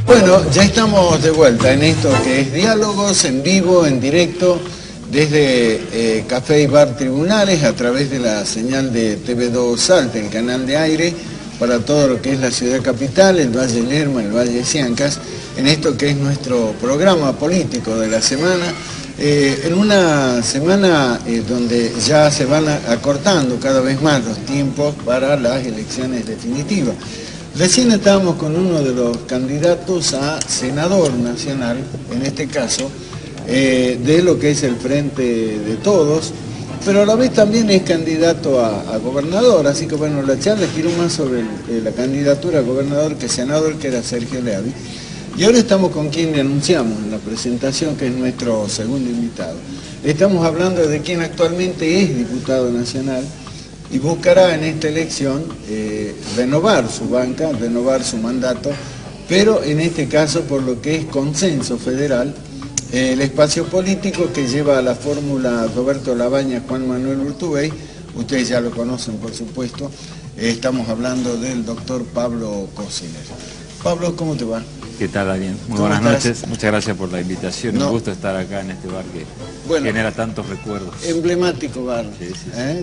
Bueno, ya estamos de vuelta en esto que es Diálogos en vivo, en directo, desde Café y Bar Tribunales, a través de la señal de TV2 Salta, el canal de aire, para todo lo que es la ciudad capital, el Valle Lerma, el Valle Siancas, en esto que es nuestro programa político de la semana, en una semana donde ya se van acortando cada vez más los tiempos para las elecciones definitivas. Recién estábamos con uno de los candidatos a senador nacional, en este caso, de lo que es el Frente de Todos, pero a la vez también es candidato a gobernador, así que bueno, la charla giró más sobre la candidatura a gobernador que senador, que era Sergio Leavi. Y ahora estamos con quien le anunciamos en la presentación, que es nuestro segundo invitado. Estamos hablando de quien actualmente es diputado nacional, y buscará en esta elección renovar su banca, renovar su mandato, pero en este caso por lo que es consenso federal, el espacio político que lleva a la fórmula Roberto Labaña, Juan Manuel Urtubey, ustedes ya lo conocen por supuesto, estamos hablando del doctor Pablo Cosiner. Pablo, ¿cómo te va? ¿Qué tal, Daniel? Muy buenas noches, muchas gracias por la invitación, un gusto estar acá en este bar que genera tantos recuerdos. Emblemático bar, sí,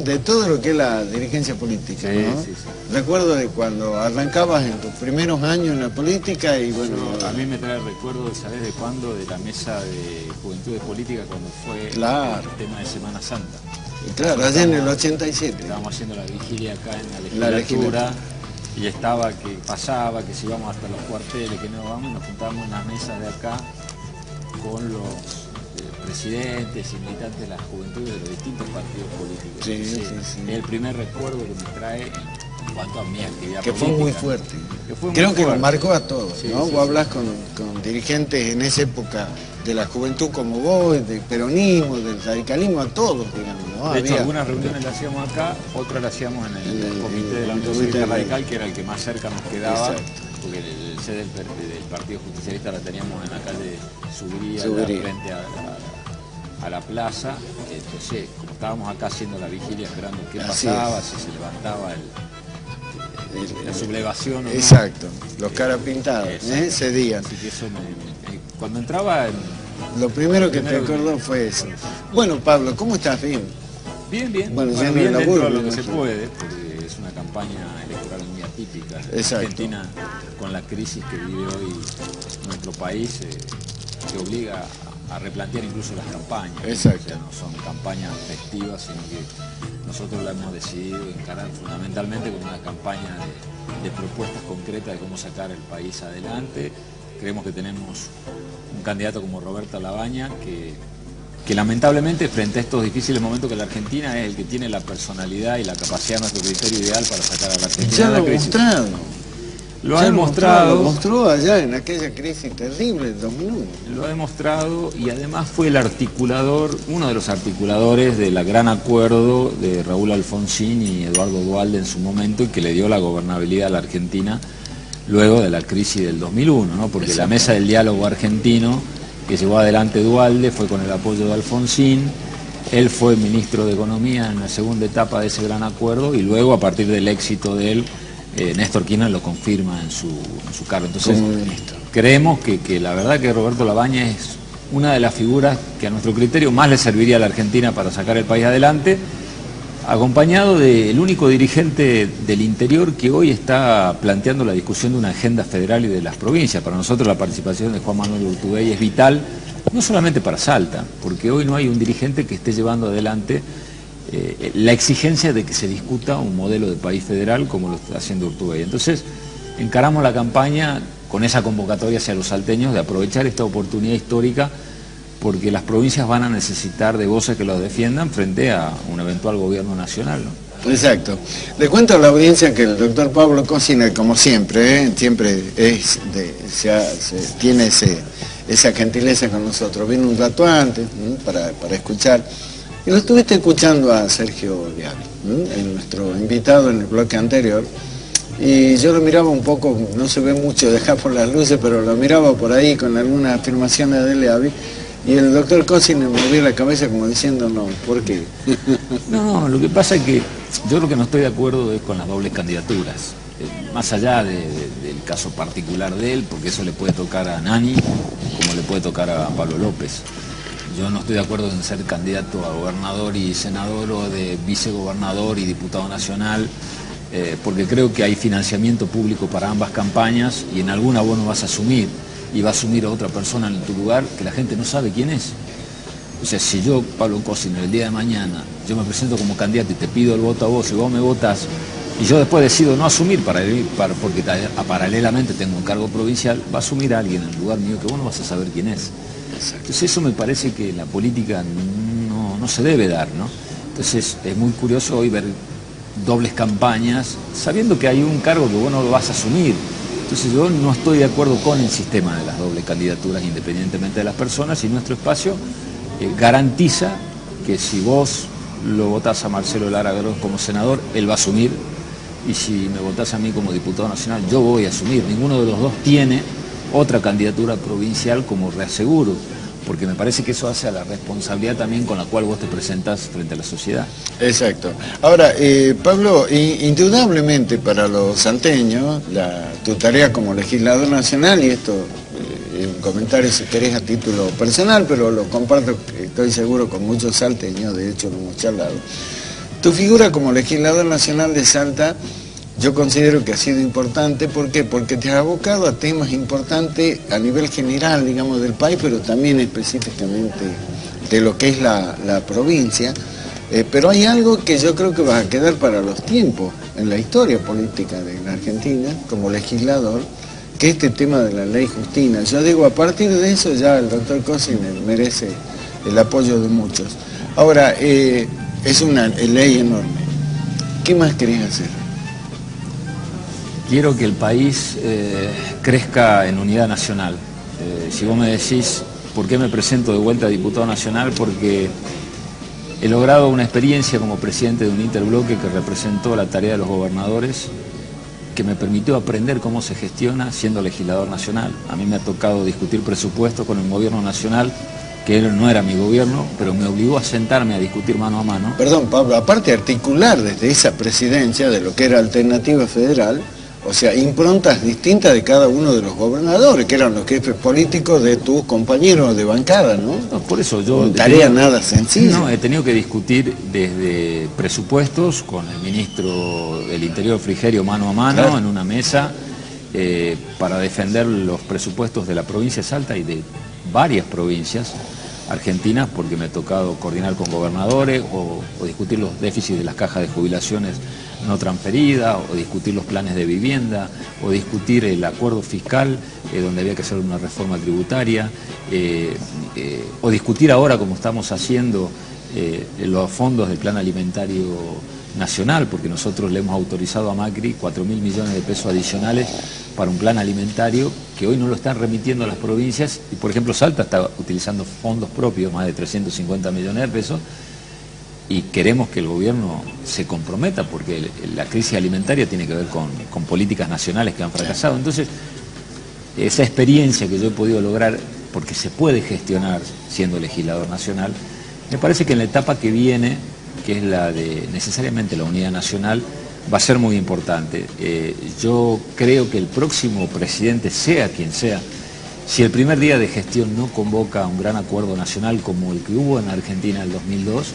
de todo lo que es la dirigencia política, ¿no? Sí. Recuerdo de cuando arrancabas en tus primeros años en la política y bueno... A mí me trae recuerdos, ¿sabes de cuándo? De la mesa de Juventudes Políticas cuando fue el tema de Semana Santa. Claro, allá en el 87. Estábamos haciendo la vigilia acá en la legislatura. Y estaba que pasaba, que si íbamos hasta los cuarteles, que no vamos, nos juntábamos en las mesas de acá con los presidentes y militantes de las juventudes de los distintos partidos políticos. Sí. Es el primer recuerdo que me trae en cuanto a mi actividad política. Que fue muy fuerte. Creo que nos marcó a todos, ¿no? Vos hablás con dirigentes en esa época de la juventud como vos, del peronismo, del radicalismo, a todos, digamos, ¿no? De hecho, algunas reuniones las hacíamos acá, otras las hacíamos en el comité de la Unión Cívica Radical, que era el que más cerca nos quedaba. Exacto. Porque el sede del Partido Justicialista la teníamos en la calle Subiría. Frente a la plaza. Entonces, como estábamos acá haciendo la vigilia, esperando qué pasaba, si se levantaba la sublevación o no. Exacto, los caras pintados, ese día. Así que eso cuando entraba... Lo primero que te acordó fue eso. Bueno, Pablo, ¿cómo estás? Bien. Bien. Bueno, ya bien no dentro de lo que se puede, porque es una campaña electoral muy atípica. Exacto. Argentina, con la crisis que vive hoy nuestro país, se obliga a replantear incluso las campañas. Exacto. O sea, no son campañas festivas, sino que nosotros la hemos decidido encarar fundamentalmente como una campaña de propuestas concretas de cómo sacar el país adelante. Creemos que tenemos un candidato como Roberto Labaña que lamentablemente frente a estos difíciles momentos que la Argentina es el que tiene la personalidad y la capacidad, nuestro criterio ideal para sacar a la Argentina de la crisis. Lo ha demostrado. Lo mostró allá en aquella crisis terrible del 2001. Lo ha demostrado y además fue el articulador, uno de los articuladores del gran acuerdo de Raúl Alfonsín y Eduardo Duhalde en su momento y que le dio la gobernabilidad a la Argentina luego de la crisis del 2001, ¿no? Porque la mesa del diálogo argentino que llevó adelante Duhalde fue con el apoyo de Alfonsín, él fue ministro de Economía en la segunda etapa de ese gran acuerdo y luego a partir del éxito de él, Néstor Kirchner lo confirma en su cargo. Entonces creemos que la verdad que Roberto Labaña es una de las figuras que a nuestro criterio más le serviría a la Argentina para sacar el país adelante, acompañado del único dirigente del interior que hoy está planteando la discusión de una agenda federal y de las provincias. Para nosotros la participación de Juan Manuel Urtubey es vital, no solamente para Salta, porque hoy no hay un dirigente que esté llevando adelante la exigencia de que se discuta un modelo de país federal como lo está haciendo Urtubey. Entonces, encaramos la campaña con esa convocatoria hacia los salteños de aprovechar esta oportunidad histórica porque las provincias van a necesitar de voces que los defiendan frente a un eventual gobierno nacional, ¿no? Exacto. Le cuento a la audiencia que el doctor Pablo Cosiner, como siempre, siempre tiene esa gentileza con nosotros. Vino un rato antes para escuchar. Y lo estuviste escuchando a Sergio Leavi, nuestro invitado en el bloque anterior. Y yo lo miraba un poco, no se ve mucho de acá por las luces, pero lo miraba por ahí con algunas afirmaciones de Leavi. Y el doctor Cosiner me movía la cabeza como diciendo, no, ¿por qué? No, lo que pasa es que yo lo que no estoy de acuerdo es con las dobles candidaturas. más allá del caso particular de él, porque eso le puede tocar a Nani, como le puede tocar a Pablo López. Yo no estoy de acuerdo en ser candidato a gobernador y senador, o de vicegobernador y diputado nacional, porque creo que hay financiamiento público para ambas campañas y en alguna vos no vas a asumir y va a asumir a otra persona en tu lugar que la gente no sabe quién es. O sea, si yo, Pablo Cosiner, el día de mañana, yo me presento como candidato y te pido el voto a vos y vos me votas y yo después decido no asumir porque paralelamente tengo un cargo provincial, va a asumir a alguien en el lugar mío que vos no vas a saber quién es. Entonces eso me parece que en la política no se debe dar, ¿no? Entonces es muy curioso hoy ver dobles campañas, sabiendo que hay un cargo que vos no lo vas a asumir. Entonces yo no estoy de acuerdo con el sistema de las dobles candidaturas, independientemente de las personas, y nuestro espacio garantiza que si vos lo votás a Marcelo Lara Gross como senador, él va a asumir, y si me votás a mí como diputado nacional, yo voy a asumir. Ninguno de los dos tiene otra candidatura provincial como reaseguro, porque me parece que eso hace a la responsabilidad también con la cual vos te presentás frente a la sociedad. Exacto. Ahora, Pablo, indudablemente para los salteños, tu tarea como legislador nacional, y esto es un comentario si querés a título personal, pero lo comparto, estoy seguro, con muchos salteños, de hecho lo hemos charlado. Tu figura como legislador nacional de Salta, yo considero que ha sido importante. ¿Por qué? Porque te has abocado a temas importantes a nivel general, digamos, del país, pero también específicamente de lo que es la provincia. Pero hay algo que yo creo que va a quedar para los tiempos en la historia política de la Argentina, como legislador, que es este tema de la ley Justina. Yo digo, a partir de eso ya el doctor Cosiner merece el apoyo de muchos. Ahora, es una ley enorme. ¿Qué más querés hacer? Quiero que el país crezca en unidad nacional. Si vos me decís por qué me presento de vuelta a diputado nacional, porque he logrado una experiencia como presidente de un interbloque que representó la tarea de los gobernadores, que me permitió aprender cómo se gestiona siendo legislador nacional. A mí me ha tocado discutir presupuestos con el gobierno nacional, que no era mi gobierno, pero me obligó a sentarme a discutir mano a mano. Perdón, Pablo, aparte de articular desde esa presidencia de lo que era Alternativa Federal, o sea, improntas distintas de cada uno de los gobernadores, que eran los jefes políticos de tus compañeros de bancada, ¿no? No, por eso yo... Tarea nada sencilla. No, he tenido que discutir desde presupuestos con el ministro del Interior, Frigerio, mano a mano, claro, en una mesa, para defender los presupuestos de la provincia de Salta y de varias provincias argentinas, porque me ha tocado coordinar con gobernadores o discutir los déficits de las cajas de jubilaciones no transferida, o discutir los planes de vivienda, o discutir el acuerdo fiscal, donde había que hacer una reforma tributaria, o discutir ahora, como estamos haciendo, los fondos del Plan Alimentario Nacional, porque nosotros le hemos autorizado a Macri 4.000 millones de pesos adicionales para un plan alimentario que hoy no lo están remitiendo a las provincias, y por ejemplo Salta está utilizando fondos propios, más de 350 millones de pesos, y queremos que el gobierno se comprometa, porque la crisis alimentaria tiene que ver con políticas nacionales que han fracasado. Entonces, esa experiencia que yo he podido lograr, porque se puede gestionar siendo legislador nacional, me parece que en la etapa que viene, que es la de necesariamente la unidad nacional, va a ser muy importante. Yo creo que el próximo presidente, sea quien sea, si el primer día de gestión no convoca un gran acuerdo nacional como el que hubo en Argentina en el 2002,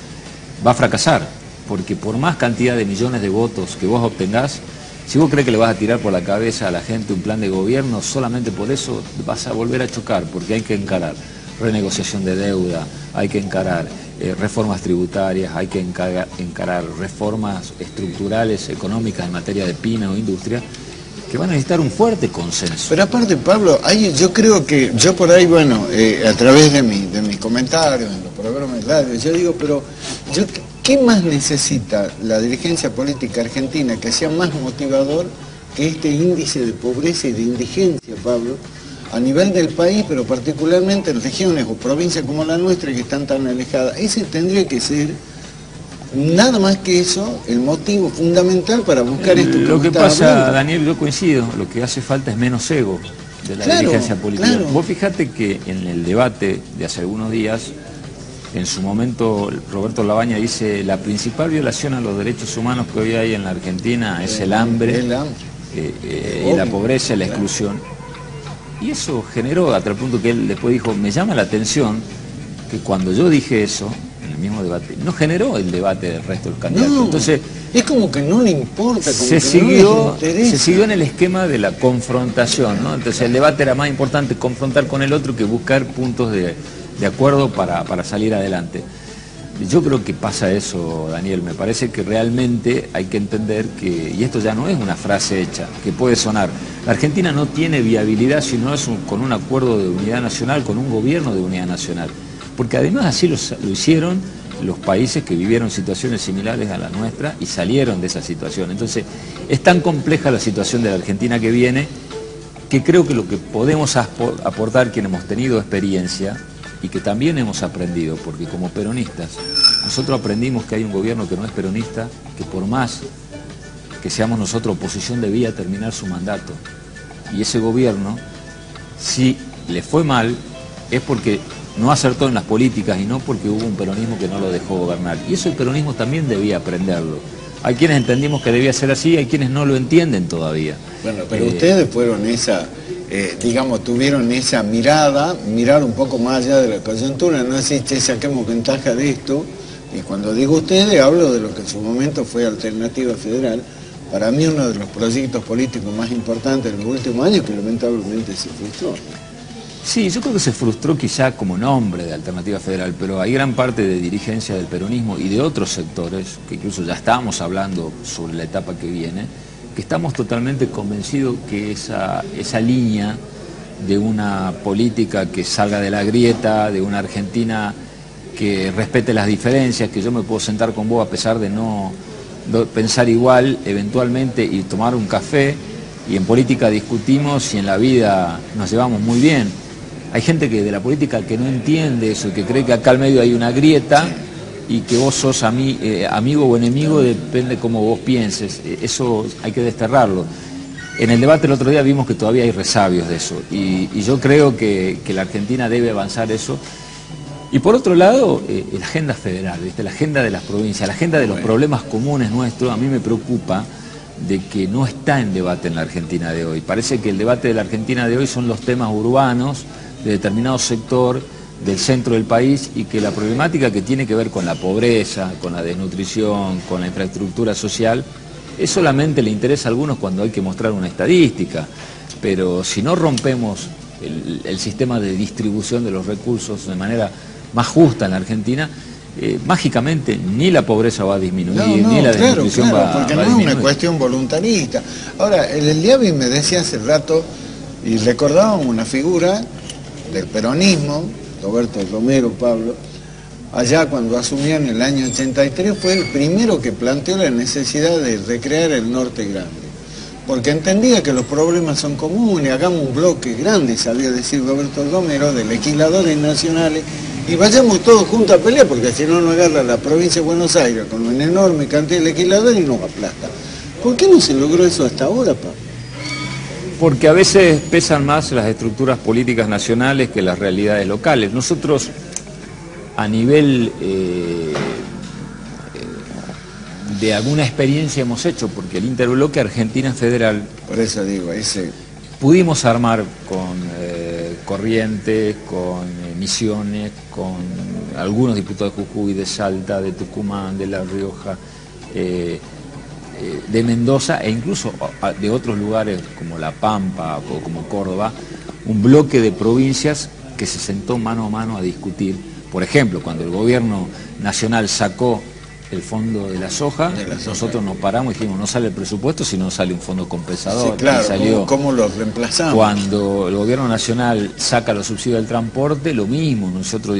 va a fracasar, porque por más cantidad de millones de votos que vos obtengás, si vos crees que le vas a tirar por la cabeza a la gente un plan de gobierno, solamente por eso vas a volver a chocar, porque hay que encarar renegociación de deuda, hay que encarar reformas tributarias, hay que encarar reformas estructurales, económicas en materia de pyme o industria, que van a necesitar un fuerte consenso. Pero aparte, Pablo, yo creo que, yo por ahí, bueno, a través de mis comentarios, en los programas de radio, yo digo, pero ¿qué más necesita la dirigencia política argentina que sea más motivador que este índice de pobreza y de indigencia, Pablo, a nivel del país, pero particularmente en regiones o provincias como la nuestra que están tan alejadas? Ese tendría que ser, nada más que eso, el motivo fundamental para buscar esto. Lo que pasa, Daniel, yo coincido, lo que hace falta es menos ego de la dirigencia política. Claro. Vos fijate que en el debate de hace algunos días, en su momento Roberto Labaña dice: la principal violación a los derechos humanos que hoy hay en la Argentina es el hambre y la pobreza y la exclusión. Y eso generó, hasta el punto que él después dijo, me llama la atención que cuando yo dije eso, en el mismo debate, no generó el debate del resto del candidato. No, entonces es como que no le importa, como se que siguió, no les interesa. se siguió en el esquema de la confrontación, ¿no? Entonces el debate era más importante confrontar con el otro que buscar puntos de acuerdo para salir adelante. Yo creo que pasa eso, Daniel. Me parece que realmente hay que entender que, y esto ya no es una frase hecha, que puede sonar, la Argentina no tiene viabilidad si no es con un acuerdo de unidad nacional, con un gobierno de unidad nacional. Porque además así lo hicieron los países que vivieron situaciones similares a la nuestra y salieron de esa situación. Entonces, es tan compleja la situación de la Argentina que viene, que creo que lo que podemos aportar quienes hemos tenido experiencia, y que también hemos aprendido, porque como peronistas, nosotros aprendimos que hay un gobierno que no es peronista, que por más que seamos nosotros oposición debía terminar su mandato. Y ese gobierno, si le fue mal, es porque no acertó en las políticas y no porque hubo un peronismo que no lo dejó gobernar. Y eso el peronismo también debía aprenderlo. Hay quienes entendimos que debía ser así, hay quienes no lo entienden todavía. Bueno, pero ustedes fueron digamos, tuvieron esa mirada, mirar un poco más allá de la coyuntura, no decir, che, saquemos ventaja de esto. Y cuando digo ustedes, hablo de lo que en su momento fue Alternativa Federal. Para mí uno de los proyectos políticos más importantes en los últimos años, que lamentablemente se frustró. Sí, yo creo que se frustró quizá como nombre de Alternativa Federal, pero hay gran parte de dirigencia del peronismo y de otros sectores, que incluso ya estábamos hablando sobre la etapa que viene, que estamos totalmente convencidos que esa línea de una política que salga de la grieta, de una Argentina que respete las diferencias, que yo me puedo sentar con vos a pesar de no pensar igual eventualmente y tomar un café, y en política discutimos y en la vida nos llevamos muy bien. Hay gente que de la política que no entiende eso, que cree que acá al medio hay una grieta y que vos sos amigo o enemigo, depende cómo vos pienses. Eso hay que desterrarlo. En el debate el otro día vimos que todavía hay resabios de eso y yo creo que la Argentina debe avanzar eso. Y por otro lado, la agenda federal, ¿viste? La agenda de las provincias, la agenda de los problemas comunes nuestros, a mí me preocupa de que no está en debate en la Argentina de hoy. Parece que el debate de la Argentina de hoy son los temas urbanos de determinado sector del centro del país y que la problemática que tiene que ver con la pobreza, con la desnutrición, con la infraestructura social, es solamente le interesa a algunos cuando hay que mostrar una estadística. Pero si no rompemos el sistema de distribución de los recursos de manera más justa en la Argentina, mágicamente ni la pobreza va a disminuir, ni la desnutrición va a disminuir. Porque no es una cuestión voluntarista. Ahora, el Diaby me decía hace rato, y recordábamos una figura del peronismo, Roberto Romero, Pablo, allá cuando asumía en el año 83, fue el primero que planteó la necesidad de recrear el Norte Grande. Porque entendía que los problemas son comunes, hagamos un bloque grande, sabía decir Roberto Romero, de legisladores nacionales, y vayamos todos juntos a pelear, porque si no nos agarra la provincia de Buenos Aires con una enorme cantidad de legisladores y nos aplasta. ¿Por qué no se logró eso hasta ahora, Pablo? Porque a veces pesan más las estructuras políticas nacionales que las realidades locales. Nosotros, a nivel de alguna experiencia hemos hecho, porque el interbloque Argentina Federal, por eso digo, pudimos armar con Corrientes, con Misiones, con algunos diputados de Jujuy, de Salta, de Tucumán, de La Rioja, de Mendoza e incluso de otros lugares como La Pampa o como Córdoba, un bloque de provincias que se sentó mano a mano a discutir. Por ejemplo, cuando el gobierno nacional sacó el fondo de la soja, nosotros nos paramos y dijimos, no sale el presupuesto si no sale un fondo compensador. Sí, claro, y salió, ¿cómo lo reemplazamos? Cuando el gobierno nacional saca los subsidios del transporte, lo mismo, nosotros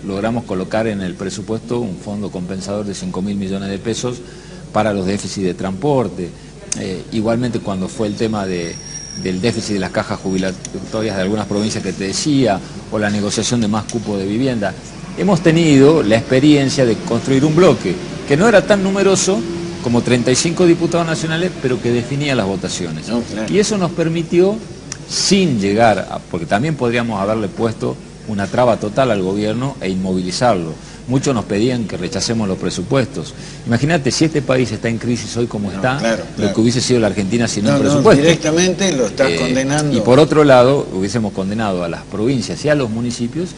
logramos colocar en el presupuesto un fondo compensador de 5.000 millones de pesos para los déficits de transporte. Igualmente cuando fue el tema del déficit de las cajas jubilatorias de algunas provincias que te decía, o la negociación de más cupo de vivienda, hemos tenido la experiencia de construir un bloque que no era tan numeroso como 35 diputados nacionales, pero que definía las votaciones. No, claro. Y eso nos permitió, sin llegar porque también podríamos haberle puesto una traba total al gobierno e inmovilizarlo, muchos nos pedían que rechacemos los presupuestos. Imagínate, si este país está en crisis hoy como está, claro. Lo que hubiese sido la Argentina sin un presupuesto. Directamente lo estás condenando. Y por otro lado, hubiésemos condenado a las provincias y a los municipios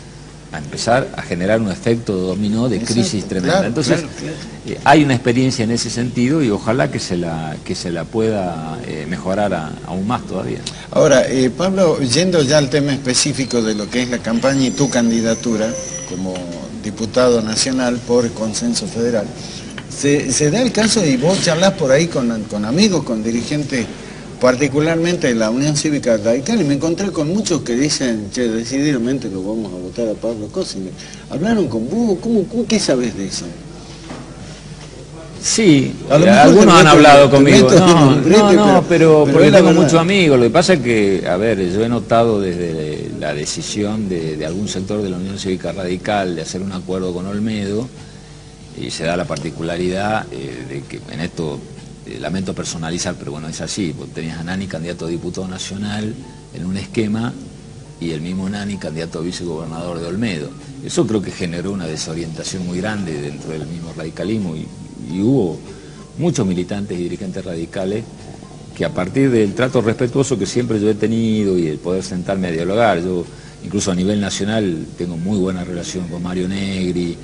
a empezar a generar un efecto dominó de crisis tremenda. Claro, entonces, hay una experiencia en ese sentido y ojalá que se la pueda mejorar aún más todavía. Ahora, Pablo, yendo ya al tema específico de lo que es la campaña y tu candidatura como diputado nacional por consenso federal, se da el caso, y vos charlás por ahí con amigos, con dirigentes, particularmente de la Unión Cívica Radical, y me encontré con muchos que dicen, che, decididamente lo vamos a votar a Pablo Cosime. ¿Hablaron con vos? ¿Qué sabes de eso? Sí, algunos han hablado conmigo. Pero porque tengo muchos amigos. Lo que pasa es que, a ver, yo he notado desde la decisión de algún sector de la Unión Cívica Radical de hacer un acuerdo con Olmedo, y se da la particularidad de que en esto, lamento personalizar, pero bueno, es así. Vos tenías a Nani, candidato a diputado nacional, en un esquema, y el mismo Nani, candidato a vicegobernador de Olmedo. Eso creo que generó una desorientación muy grande dentro del mismo radicalismo, y hubo muchos militantes y dirigentes radicales que, a partir del trato respetuoso que siempre yo he tenido y el poder sentarme a dialogar, yo incluso a nivel nacional tengo muy buena relación con Mario Negri,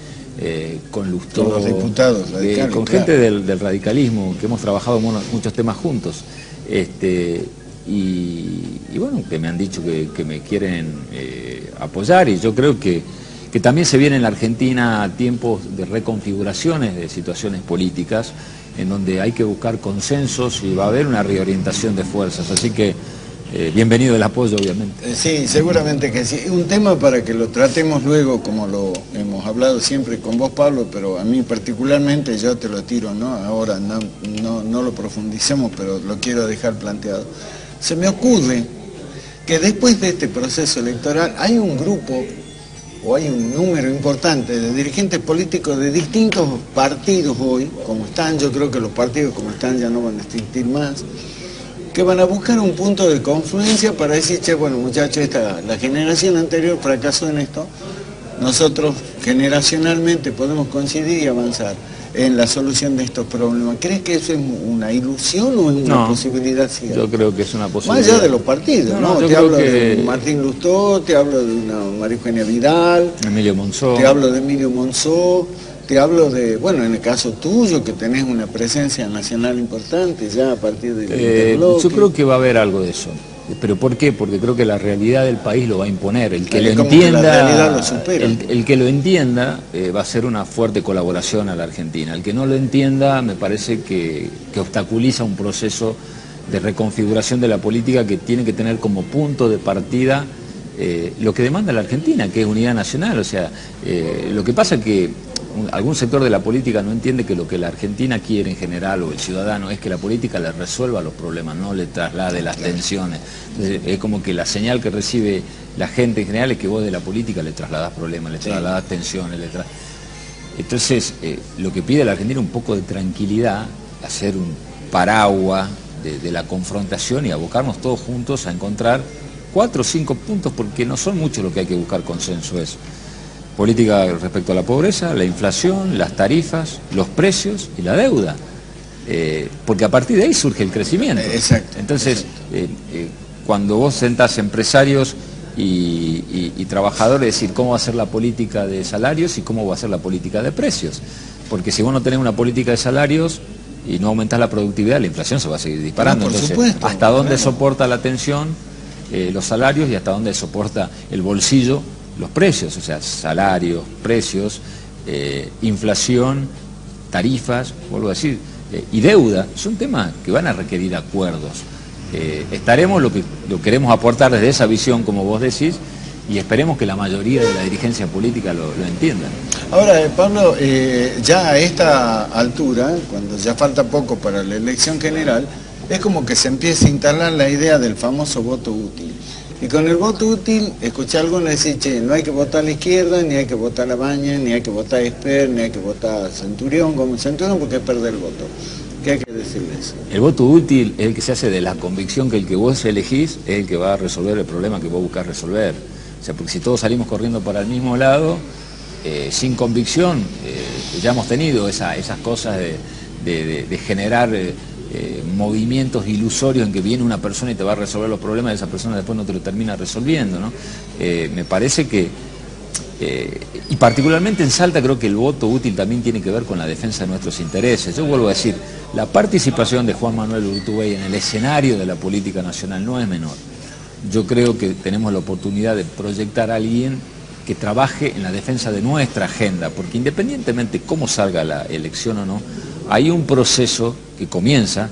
con Lustó, con los diputados radicales, con gente del radicalismo, que hemos trabajado muchos temas juntos, y bueno, que me han dicho que me quieren apoyar, y yo creo que también se viene en la Argentina tiempos de reconfiguraciones de situaciones políticas, en donde hay que buscar consensos y va a haber una reorientación de fuerzas, así que bienvenido el apoyo, obviamente. Sí, seguramente que sí. Un tema para que lo tratemos luego, como lo hemos hablado siempre con vos, Pablo, pero a mí particularmente, yo te lo tiro, ¿no? Ahora no lo profundicemos, pero lo quiero dejar planteado. Se me ocurre que después de este proceso electoral hay un grupo, o hay un número importante de dirigentes políticos de distintos partidos hoy, como están, yo creo que los partidos como están ya no van a existir más, que van a buscar un punto de confluencia para decir, che, bueno muchachos, la generación anterior fracasó en esto, nosotros generacionalmente podemos coincidir y avanzar en la solución de estos problemas. ¿Crees que eso es una ilusión o es una posibilidad cierta? Yo creo que es una posibilidad. Más allá de los partidos, ¿no? Te hablo de Martín Lustó, te hablo de una María Eugenia Vidal, Emilio Monzó, te hablo de Emilio Monzó, te hablo de, bueno, en el caso tuyo, que tenés una presencia nacional importante ya a partir del interbloque. Yo creo que va a haber algo de eso. ¿Pero por qué? Porque creo que la realidad del país lo va a imponer. El que lo entienda, el que lo entienda va a ser una fuerte colaboración a la Argentina. El que no lo entienda, me parece que obstaculiza un proceso de reconfiguración de la política que tiene que tener como punto de partida lo que demanda la Argentina, que es unidad nacional. O sea, lo que pasa es que algún sector de la política no entiende que lo que la Argentina quiere en general, o el ciudadano, es que la política le resuelva los problemas, no le traslade las tensiones. Entonces, es como que la señal que recibe la gente en general es que vos de la política le trasladás problemas, le trasladás tensiones. Entonces, lo que pide la Argentina es un poco de tranquilidad, hacer un paraguas de la confrontación y abocarnos todos juntos a encontrar 4 o 5 puntos, porque no son muchos lo que hay que buscar consenso eso. Política respecto a la pobreza, la inflación, las tarifas, los precios y la deuda. Porque a partir de ahí surge el crecimiento. Exacto. Entonces, cuando vos sentás empresarios y trabajadores, decir cómo va a ser la política de salarios y cómo va a ser la política de precios. Porque si vos no tenés una política de salarios y no aumentás la productividad, la inflación se va a seguir disparando. Por Entonces, supuesto, ¿hasta dónde soporta la tensión los salarios y hasta dónde soporta el bolsillo los precios? O sea, salarios, precios, inflación, tarifas, vuelvo a decir, y deuda, son temas que van a requerir acuerdos. Estaremos lo que queremos aportar desde esa visión, como vos decís, y esperemos que la mayoría de la dirigencia política lo entienda. Ahora, Pablo, ya a esta altura, cuando ya falta poco para la elección general, es como que se empieza a instalar la idea del famoso voto útil. Y con el voto útil, escuché a algunos decir, che, no hay que votar a la izquierda, ni hay que votar a la Baña, ni hay que votar a Esper, ni hay que votar a Centurión, como Centurión, porque es perder el voto. ¿Qué hay que decirles? El voto útil es el que se hace de la convicción que el que vos elegís es el que va a resolver el problema que vos buscás resolver. O sea, porque si todos salimos corriendo para el mismo lado, sin convicción, ya hemos tenido esas cosas de generar movimientos ilusorios en que viene una persona y te va a resolver los problemas y esa persona después no te lo termina resolviendo, ¿no? Me parece que, y particularmente en Salta, creo que el voto útil también tiene que ver con la defensa de nuestros intereses. Yo vuelvo a decir, la participación de Juan Manuel Urtubey en el escenario de la política nacional no es menor. Yo creo que tenemos la oportunidad de proyectar a alguien que trabaje en la defensa de nuestra agenda, porque independientemente cómo salga la elección o no, hay un proceso que comienza,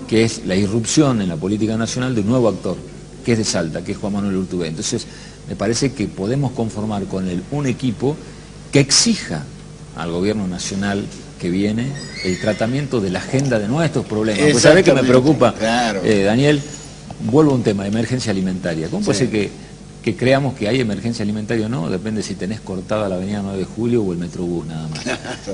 que es la irrupción en la política nacional de un nuevo actor, que es de Salta, que es Juan Manuel Urtubey. Entonces, me parece que podemos conformar con él un equipo que exija al gobierno nacional que viene el tratamiento de la agenda de nuestros problemas. Pues sabés que me preocupa, claro. Daniel, vuelvo a un tema de emergencia alimentaria. ¿Cómo puede ser que creamos que hay emergencia alimentaria o no? Depende si tenés cortada la avenida 9 de Julio o el Metrobús nada más.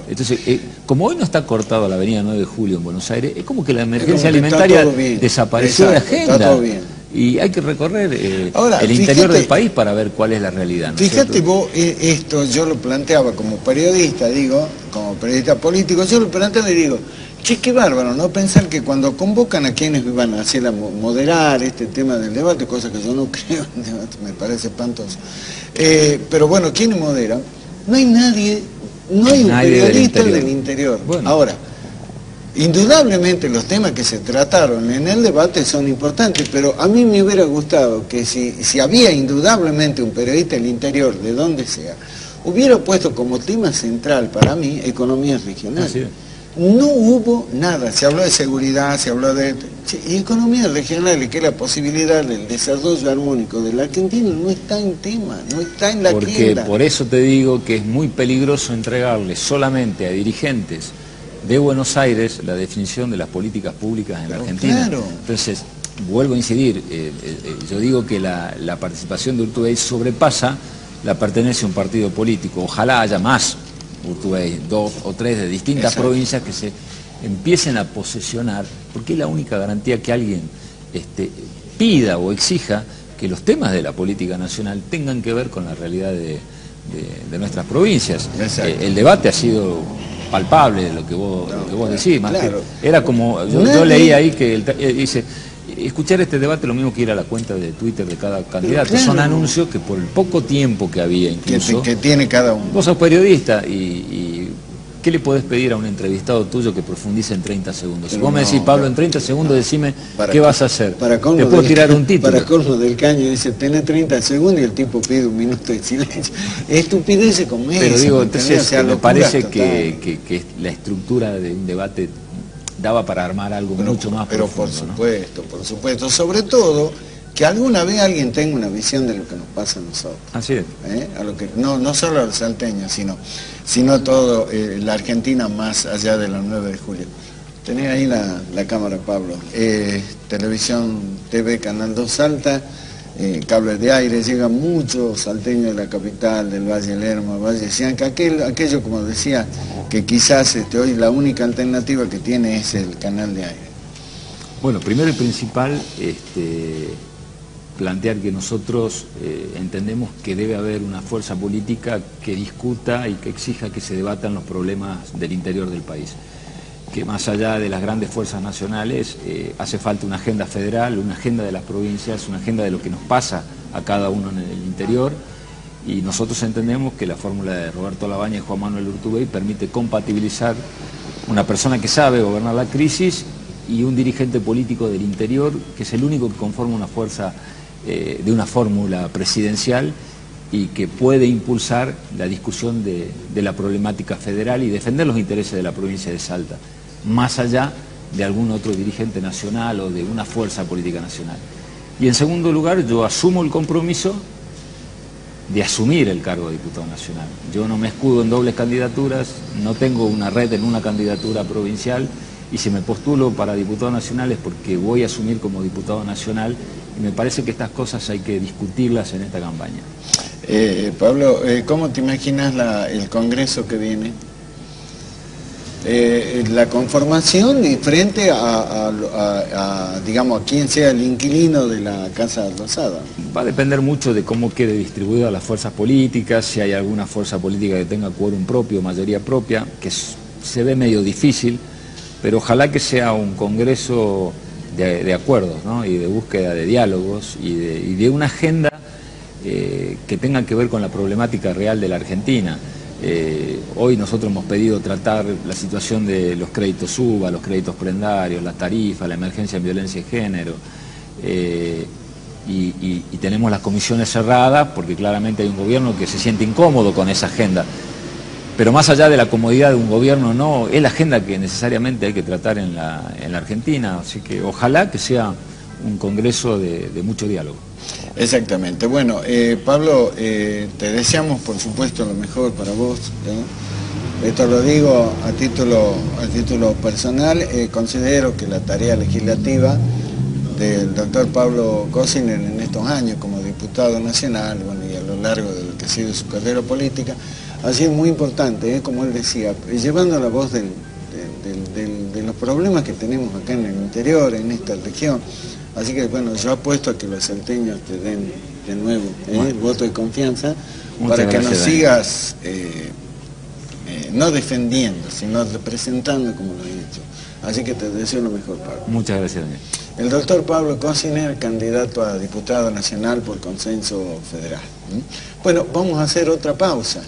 Entonces, como hoy no está cortada la avenida 9 de Julio en Buenos Aires, es como que la emergencia alimentaria desapareció de agenda. Está todo bien. Y hay que recorrer ahora, el interior del país para ver cuál es la realidad, ¿no? Fíjate vos, esto yo lo planteaba como periodista, digo, como periodista político, yo lo planteaba y digo, che, qué bárbaro, ¿no? Pensar que cuando convocan a quienes van a hacer moderar este tema del debate, cosa que yo no creo, me parece espantoso. Pero bueno, ¿quiénes moderan? No hay nadie, no hay un periodista del interior. Bueno. Ahora, indudablemente los temas que se trataron en el debate son importantes, pero a mí me hubiera gustado que si había indudablemente un periodista del interior, de donde sea, hubiera puesto como tema central para mí economía regional. Así es. No hubo nada, se habló de seguridad, se habló de economía regional, y que la posibilidad del desarrollo armónico de la Argentina no está en tema, no está en la agenda. Por eso te digo que es muy peligroso entregarle solamente a dirigentes de Buenos Aires la definición de las políticas públicas en la Argentina. Claro. Entonces, vuelvo a incidir, yo digo que la participación de Urtubey sobrepasa la pertenencia a un partido político. Ojalá haya más Urtubey, 2 o 3 de distintas provincias que se empiecen a posesionar, porque es la única garantía que alguien pida o exija que los temas de la política nacional tengan que ver con la realidad de nuestras provincias. El debate ha sido palpable, lo que vos decís, más claro. Que era como, yo leí ahí que dice, escuchar este debate lo mismo que ir a la cuenta de Twitter de cada candidato. Claro. Son anuncios que por el poco tiempo que había incluso... Que tiene cada uno. Vos sos periodista y ¿qué le podés pedir a un entrevistado tuyo que profundice en 30 segundos? Si vos me decís, Pablo, en 30 segundos decime qué vas a hacer. Te puedo tirar un título. Para colmo del caño dice, tenés 30 segundos y el tipo pide un minuto de silencio. Estupideces con eso. Pero digo, entonces me parece que la estructura de un debate daba para armar algo mucho más profundo. Pero por supuesto. Sobre todo, que alguna vez alguien tenga una visión de lo que nos pasa a nosotros. Así es. A lo que, no solo a los salteños, sino todo la Argentina más allá de la 9 de julio. Tenés ahí la cámara, Pablo. Televisión, TV, Canal 2 Salta, cables de aire, llegan muchos salteños de la capital, del Valle Lerma, Valle Sianca, aquello como decía, que quizás hoy la única alternativa que tiene es el canal de aire. Bueno, primero y principal, plantear que nosotros entendemos que debe haber una fuerza política que discuta y que exija que se debatan los problemas del interior del país. Que más allá de las grandes fuerzas nacionales, hace falta una agenda federal, una agenda de las provincias, una agenda de lo que nos pasa a cada uno en el interior, y nosotros entendemos que la fórmula de Roberto Labaña y Juan Manuel Urtubey permite compatibilizar una persona que sabe gobernar la crisis y un dirigente político del interior, que es el único que conforma una fuerza de una fórmula presidencial y que puede impulsar la discusión de la problemática federal y defender los intereses de la provincia de Salta, más allá de algún otro dirigente nacional o de una fuerza política nacional. Y en segundo lugar, yo asumo el compromiso de asumir el cargo de diputado nacional. Yo no me escudo en dobles candidaturas, no tengo una red en una candidatura provincial, y si me postulo para diputado nacional es porque voy a asumir como diputado nacional, y me parece que estas cosas hay que discutirlas en esta campaña. Pablo, ¿cómo te imaginas el Congreso que viene? la conformación y frente digamos, a quien sea el inquilino de la Casa Rosada. Va a depender mucho de cómo quede distribuida las fuerzas políticas, si hay alguna fuerza política que tenga quórum propio, mayoría propia, que se ve medio difícil, pero ojalá que sea un congreso de acuerdos, ¿no? Y de búsqueda de diálogos y de una agenda que tenga que ver con la problemática real de la Argentina. Hoy nosotros hemos pedido tratar la situación de los créditos UBA, los créditos prendarios, las tarifas, la emergencia en violencia de género, y tenemos las comisiones cerradas porque claramente hay un gobierno que se siente incómodo con esa agenda. Pero más allá de la comodidad de un gobierno, no, es la agenda que necesariamente hay que tratar en la Argentina, así que ojalá que sea un congreso de mucho diálogo. Exactamente. Bueno, Pablo, te deseamos por supuesto lo mejor para vos, ¿eh? Esto lo digo a título personal. Considero que la tarea legislativa del doctor Pablo Cosiner en estos años como diputado nacional, bueno, y a lo largo de lo que ha sido su carrera política, ha sido muy importante, como él decía, llevando la voz de los problemas que tenemos acá en el interior, en esta región. Así que bueno, yo apuesto a que los salteños te den de nuevo el voto de confianza para que nos sigas no defendiendo, sino representando como lo he dicho. Así que te deseo lo mejor, Pablo. Muchas gracias, Daniel. El doctor Pablo Cosiner, candidato a diputado nacional por consenso federal. Bueno, vamos a hacer otra pausa,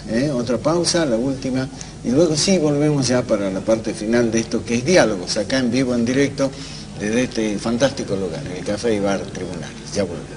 la última, y luego sí volvemos ya para la parte final de esto que es diálogos, acá en vivo, en directo, desde este fantástico lugar, el Café y Bar Tribunales. Ya volvemos.